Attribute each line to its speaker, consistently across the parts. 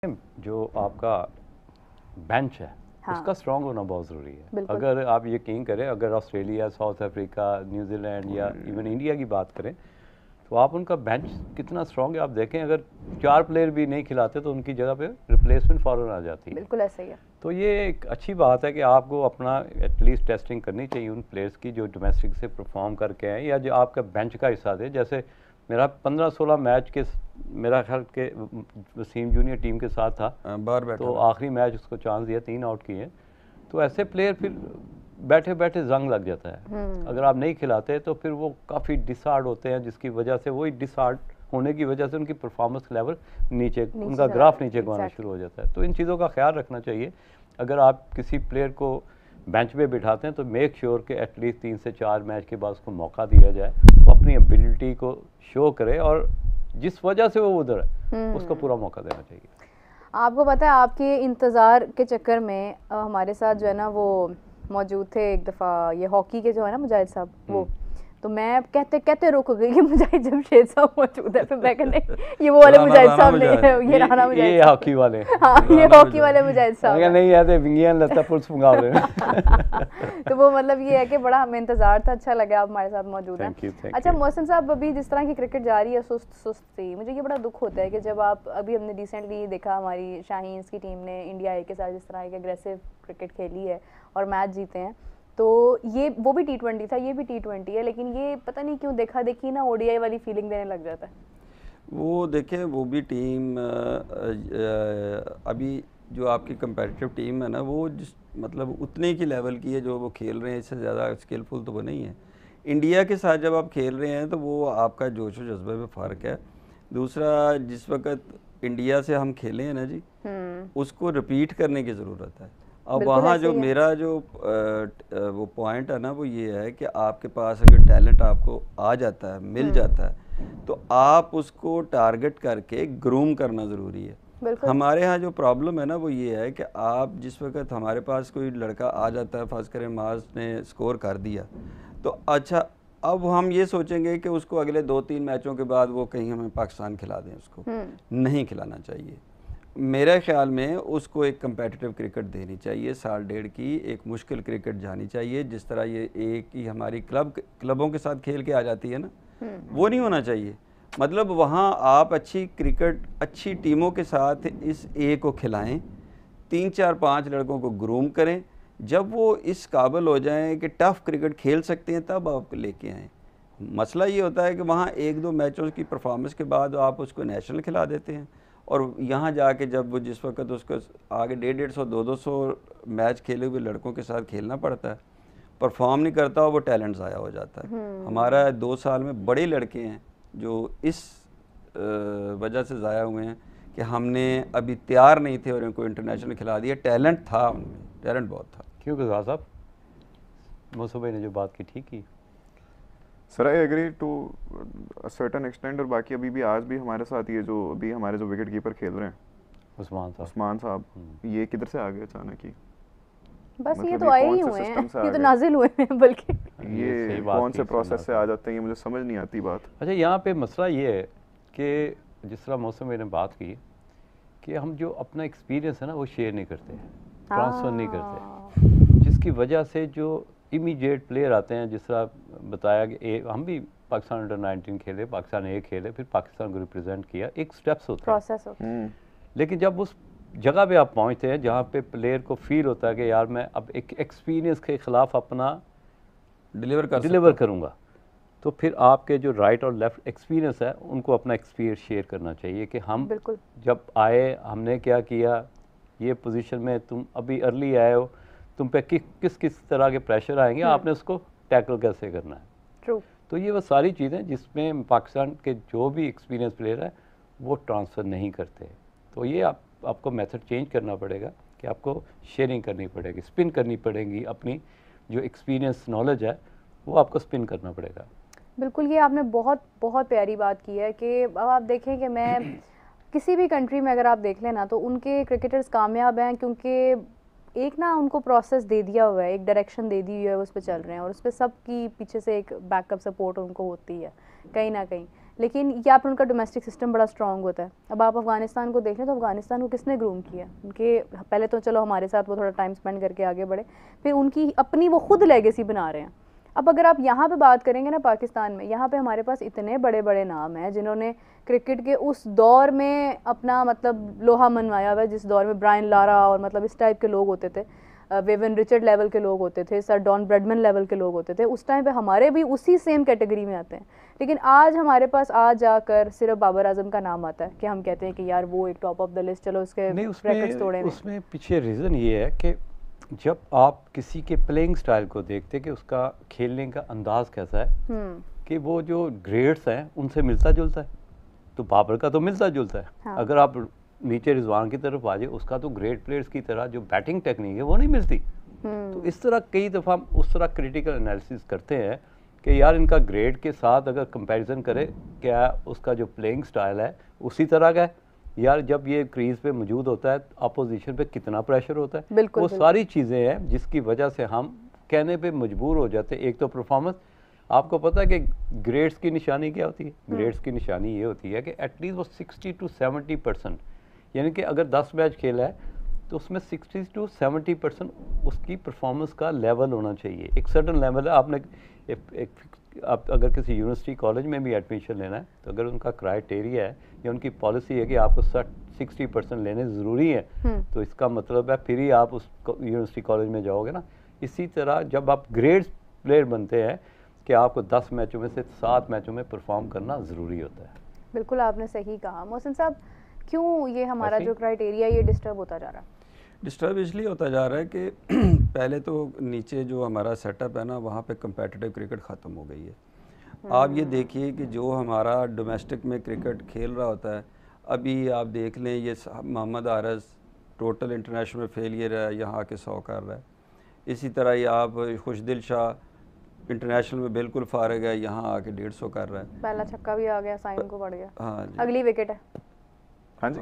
Speaker 1: जो आपका बेंच है
Speaker 2: हाँ।
Speaker 1: उसका स्ट्रांग होना बहुत ज़रूरी है।
Speaker 2: बिल्कुल।
Speaker 1: अगर आप यकीन करें, अगर ऑस्ट्रेलिया, साउथ अफ्रीका, न्यूजीलैंड या इवन इंडिया की बात करें तो आप उनका बेंच कितना स्ट्रांग है आप देखें। अगर 4 प्लेयर भी नहीं खिलाते तो उनकी जगह पे रिप्लेसमेंट फ़ौरन आ जाती है।
Speaker 2: बिल्कुल ऐसा ही है।
Speaker 1: तो ये एक अच्छी बात है कि आपको अपना एटलीस्ट टेस्टिंग करनी चाहिए उन प्लेयर्स की जो डोमेस्टिक से परफॉर्म करके आए या जो आपका बेंच का हिस्सा थे। जैसे मेरा 15-16 मैच के मेरा ख्याल के वसीम जूनियर टीम के साथ था,
Speaker 3: बाहर बैठा
Speaker 1: तो आखिरी मैच उसको चांस दिया, 3 आउट किए। तो ऐसे प्लेयर फिर बैठे बैठे जंग लग जाता है। अगर आप नहीं खिलाते तो फिर वो काफ़ी डिसहार्ड होते हैं, जिसकी वजह से वही डिसहार्ड होने की वजह से उनकी परफॉर्मेंस लेवल नीचे उनका ग्राफ नीचे को आना शुरू हो जाता है। तो इन चीज़ों का ख्याल रखना चाहिए। अगर आप किसी प्लेयर को बेंच पे बिठाते हैं तो मेक श्योर कि एटलीस्ट 3 से 4 मैच के बाद उसको मौका दिया जाए, वो अपनी एबिलिटी को शो करे और जिस वजह से वो उधर है उसको पूरा मौका देना चाहिए।
Speaker 2: आपको पता है आपके इंतज़ार के चक्कर में हमारे साथ जो है ना वो मौजूद थे एक दफ़ा, ये हॉकी के जो है ना मुजाहिद साहब, वो तो मैं कहते कहते रुक गई कि मुजाहिद जमशेद साहब मौजूद है। फिर मैं कहने ये वो वाले मुजाहिद साहब नहीं, ये राना मुजाहिद,
Speaker 1: ये हॉकी वाले,
Speaker 2: हाँ ये हॉकी वाले मुजाहिद साहब
Speaker 1: नहीं आते विंगियन लगता पुलिस मुकाबले
Speaker 2: तो वो मतलब ये है कि बड़ा हमें इंतज़ार था, अच्छा लगा आप हमारे साथ मौजूद हैं। अच्छा मोहसिन साहब, अभी जिस तरह की क्रिकेट जा रही है सुस्त सुस्त सी, मुझे ये बड़ा दुख होता है कि जब आप अभी हमने रिसेंटली देखा हमारी शाहीन्स की टीम ने इंडिया ए के साथ जिस तरह की अग्रेसिव क्रिकेट खेली है और मैच जीते हैं, तो ये वो भी T20 था, ये भी T20 है, लेकिन ये पता नहीं क्यों देखा देखी ना ODI वाली फीलिंग देने लग जाता है।
Speaker 3: वो देखें, वो भी टीम अभी जो आपकी कंपेटिटिव टीम है ना, वो जिस मतलब उतने की लेवल की है जो वो खेल रहे हैं, इससे ज़्यादा स्किलफुल तो वो नहीं है। इंडिया के साथ जब आप खेल रहे हैं तो वो आपका जोश व जज्बे में फ़र्क है। दूसरा, जिस वक्त इंडिया से हम खेले हैं ना जी, उसको रिपीट करने की ज़रूरत है। अब वहाँ जो मेरा जो वो पॉइंट है ना, वो ये है कि आपके पास अगर टैलेंट आपको आ जाता है, मिल जाता है, तो आप उसको टारगेट करके ग्रूम करना ज़रूरी है। हमारे यहाँ जो प्रॉब्लम है ना वो ये है कि आप जिस वक्त हमारे पास कोई लड़का आ जाता है, फर्स्ट करें मार्स ने स्कोर कर दिया, तो अच्छा अब हम ये सोचेंगे कि उसको अगले 2-3 मैचों के बाद वो कहीं हमें पाकिस्तान खिला दें, उसको नहीं खिलाना चाहिए। मेरे ख्याल में उसको एक कम्पेटिटिव क्रिकेट देनी चाहिए, साल डेढ़ की एक मुश्किल क्रिकेट जानी चाहिए। जिस तरह ये एक ही हमारी क्लबों के साथ खेल के आ जाती है ना, वो नहीं होना चाहिए। मतलब वहाँ आप अच्छी क्रिकेट अच्छी टीमों के साथ इस ए को खिलाएं, 3-4-5 लड़कों को ग्रूम करें, जब वो इस काबिल हो जाएं कि टफ़ क्रिकेट खेल सकते हैं तब आप लेके आएँ। मसला ये होता है कि वहाँ 1-2 मैचों की परफॉर्मेंस के बाद आप उसको नेशनल खिला देते हैं, और यहाँ जाके जब वो जिस वक्त उसको आगे 150-200 मैच खेले हुए लड़कों के साथ खेलना पड़ता है, परफॉर्म नहीं करता, वो टैलेंट ज़ाया हो जाता है। हमारा 2 साल में बड़े लड़के हैं जो इस वजह से ज़ाया हुए हैं कि हमने अभी तैयार नहीं थे और इनको इंटरनेशनल खिला दिया। टैलेंट था उनमें, टैलेंट बहुत था।
Speaker 1: क्यों गुज़ार साहब, मौसू भाई ने जो बात की ठीक की।
Speaker 4: Sir I agree to certain extent. और बाकी अभी भी आज भी हमारे साथ ये जो अभी हमारे जो विकेट कीपर खेल रहे हैं उस्मान साहब, ये किधर से आ गए अचानक ही?
Speaker 2: बस मतलब ये तो आए ही हुए हैं, ये तो नाजिल हुए हैं, बल्कि
Speaker 4: ये कौन से प्रोसेस से आ जाते हैं, ये मुझे समझ नहीं आती बात।
Speaker 1: अच्छा, यहाँ पे मसला ये है कि जिस तरह मौसम ने बात की कि हम जो अपना एक्सपीरियंस है ना वो शेयर नहीं करते, ट्रांसफ़र नहीं करते, जिसकी वजह से जो इमीडिएट प्लेयर आते हैं, जिस तरह बताया कि हम भी पाकिस्तान अंडर 19 खेले, पाकिस्तान ए खेले, फिर पाकिस्तान को रिप्रेजेंट किया, एक स्टेप्स होता है, प्रोसेस होता है। लेकिन जब उस जगह पे आप पहुंचते हैं जहाँ पे प्लेयर को फील होता है कि यार मैं अब एक एक्सपीरियंस के ख़िलाफ़ अपना डिलीवर करूँगा, तो फिर आपके जो राइट और लेफ़्ट एक्सपीरियंस है उनको अपना एक्सपीरियंस शेयर करना चाहिए कि हम जब आए हमने क्या किया, ये पोजीशन में तुम अभी अर्ली आए हो, तुम पे किस किस तरह के प्रेशर आएंगे, आपने उसको टैकल कैसे करना है। ट्रू। तो ये वो सारी चीज़ें जिसमें पाकिस्तान के जो भी एक्सपीरियंस प्लेयर है वो ट्रांसफ़र नहीं करते। तो ये आपको मेथड चेंज करना पड़ेगा कि आपको शेयरिंग करनी पड़ेगी, स्पिन करनी पड़ेगी, अपनी जो एक्सपीरियंस नॉलेज है वो आपको स्पिन करना पड़ेगा।
Speaker 2: बिल्कुल, ये आपने बहुत बहुत प्यारी बात की है कि अब आप देखें कि मैं किसी भी कंट्री में अगर आप देख लें ना तो उनके क्रिकेटर्स कामयाब हैं क्योंकि एक ना उनको प्रोसेस दे दिया हुआ है, एक डायरेक्शन दे दी हुई है, उस पर चल रहे हैं और उस पर सबकी पीछे से एक बैकअप सपोर्ट उनको होती है कहीं ना कहीं। लेकिन यहाँ पर उनका डोमेस्टिक सिस्टम बड़ा स्ट्रांग होता है। अब आप अफगानिस्तान को देख लें तो अफगानिस्तान को किसने ग्रूम किया? उनके पहले तो चलो हमारे साथ वो थोड़ा टाइम स्पेंड करके आगे बढ़े, फिर उनकी अपनी वो खुद लेगेसी बना रहे हैं। अब अगर आप यहाँ पे बात करेंगे ना पाकिस्तान में, यहाँ पे हमारे पास इतने बड़े बड़े नाम हैं जिन्होंने क्रिकेट के उस दौर में अपना मतलब लोहा मनवाया हुआ है, जिस दौर में ब्रायन लारा और मतलब इस टाइप के लोग होते थे, वेवन रिचर्ड लेवल के लोग होते थे, सर डॉन ब्रैडमैन लेवल के लोग होते थे। उस टाइम पे हमारे भी उसी सेम कैटेगरी में आते हैं, लेकिन आज हमारे पास आ जाकर सिर्फ बाबर आजम का नाम आता है कि हम कहते हैं कि यार वो एक टॉप ऑफ द लिस्ट, चलो उसके रैकेट्स तोड़े।
Speaker 1: उसमें पीछे रीज़न ये है कि जब आप किसी के प्लेइंग स्टाइल को देखते कि उसका खेलने का अंदाज कैसा है, कि वो जो ग्रेड्स हैं उनसे मिलता जुलता है, तो बाबर का तो मिलता जुलता है। हाँ। अगर आप नीचे रिजवान की तरफ आ जाए, उसका तो ग्रेट प्लेयर्स की तरह जो बैटिंग टेक्निक है वो नहीं मिलती। तो इस तरह कई दफ़ा हम उस तरह क्रिटिकल एनालिसिस करते हैं कि यार इनका ग्रेड के साथ अगर कंपैरिजन करें, क्या उसका जो प्लेइंग स्टाइल है उसी तरह का है, यार जब ये क्रीज पे मौजूद होता है अपोजिशन पे कितना प्रेशर होता है, वो सारी चीज़ें हैं जिसकी वजह से हम कहने पे मजबूर हो जाते हैं। एक तो परफॉर्मेंस, आपको पता है कि ग्रेड्स की निशानी क्या होती है? ग्रेड्स की निशानी ये होती है कि एटलीस्ट वो 60 to 70%, यानी कि अगर 10 मैच खेला है तो उसमें 60 to 70% उसकी परफॉर्मेंस का लेवल होना चाहिए। एक सर्टन लेवल है। आपने आप अगर किसी यूनिवर्सिटी कॉलेज में भी एडमिशन लेना है तो अगर उनका क्राइटेरिया है या उनकी पॉलिसी है कि आपको 60% लेने ज़रूरी है, तो इसका मतलब है फिर ही आप उस यूनिवर्सिटी कॉलेज में जाओगे ना। इसी तरह जब आप ग्रेड्स प्लेयर बनते हैं कि आपको 10 मैचों में से 7 मैचों में परफॉर्म करना ज़रूरी होता है।
Speaker 2: बिल्कुल आपने सही कहा। मोहसिन साहब, क्यों ये हमारा जो क्राइटेरिया ये डिस्टर्ब होता जा रहा है?
Speaker 3: डिस्टर्ब इसलिए होता जा रहा है कि पहले तो नीचे जो हमारा सेटअप है ना, वहाँ पे कम्पेटिटिव क्रिकेट ख़त्म हो गई है। आप ये देखिए कि जो हमारा डोमेस्टिक में क्रिकेट खेल रहा होता है, अभी आप देख लें ये मोहम्मद आरज़ टोटल इंटरनेशनल में फेलियर है, यहाँ आके 100 कर रहा है। इसी तरह ये आप खुशदिल शाह इंटरनेशनल में बिल्कुल फारिग है, यहाँ आके 150 कर रहा है।
Speaker 2: पहला छक्का भी आ गया, साइन को पड़ गया।
Speaker 3: हाँ,
Speaker 2: अगली विकेट है।
Speaker 4: हाँ जी,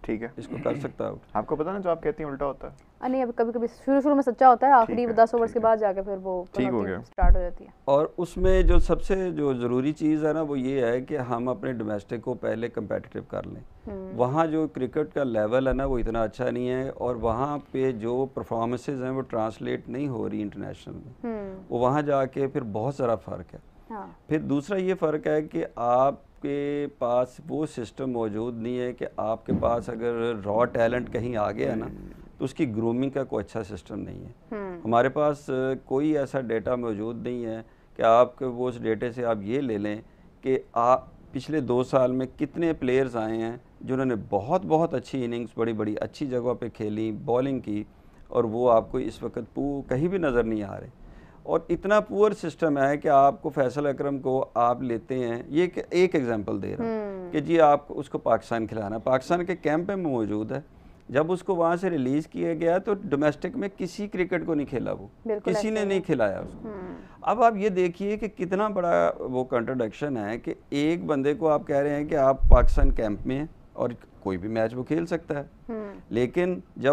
Speaker 4: ठीक है,
Speaker 3: इसको कर सकता है।
Speaker 4: आपको पता ना जो आप कहती हैं उल्टा होता है।
Speaker 2: नहीं, अब कभी कभी शुरू में सच्चा होता है, आखिरी 10 ओवर्स के बाद जाके फिर वो
Speaker 4: ठीक हो गया,
Speaker 2: स्टार्ट हो जाती है।
Speaker 3: और उसमें जो सबसे जो ज़रूरी चीज़ है ना, वो ये है कि हम अपने डोमेस्टिक को पहले कम्पेटिटिव कर लें। वहाँ जो क्रिकेट का लेवल है ना, वो इतना अच्छा नहीं है, और वहाँ पे जो परफॉर्मेंसेज हैं वो ट्रांसलेट नहीं हो रही इंटरनेशनल में। वो वहाँ जाके फिर बहुत सारा फ़र्क है। हाँ। फिर दूसरा ये फ़र्क है कि आपके पास वो सिस्टम मौजूद नहीं है कि आपके पास अगर रॉ टैलेंट कहीं आ गया ना, तो उसकी ग्रूमिंग का कोई अच्छा सिस्टम नहीं है। हमारे पास कोई ऐसा डेटा मौजूद नहीं है कि आपके वो उस डेटे से आप ये ले लें कि आप पिछले 2 साल में कितने प्लेयर्स आए हैं जिन्होंने बहुत बहुत अच्छी इनिंग्स बड़ी बड़ी अच्छी जगह पे खेली, बॉलिंग की, और वो आपको इस वक्त कहीं भी नज़र नहीं आ रहे। और इतना पुअर सिस्टम है कि आपको फैसल अकरम को आप लेते हैं, ये एक एग्जांपल दे रहा हूँ कि जी आप उसको पाकिस्तान खिलाना, पाकिस्तान के कैंप में मौजूद है। जब उसको वहाँ से रिलीज़ किया गया तो डोमेस्टिक में किसी क्रिकेट को नहीं खेला, वो किसी ने नहीं खिलाया उसको। अब आप ये देखिए कि कितना बड़ा वो कंट्राडिक्शन है कि एक बंदे को आप कह रहे हैं कि आप पाकिस्तान कैंप में हैं और कोई भी मैच वो खेल सकता है, लेकिन जब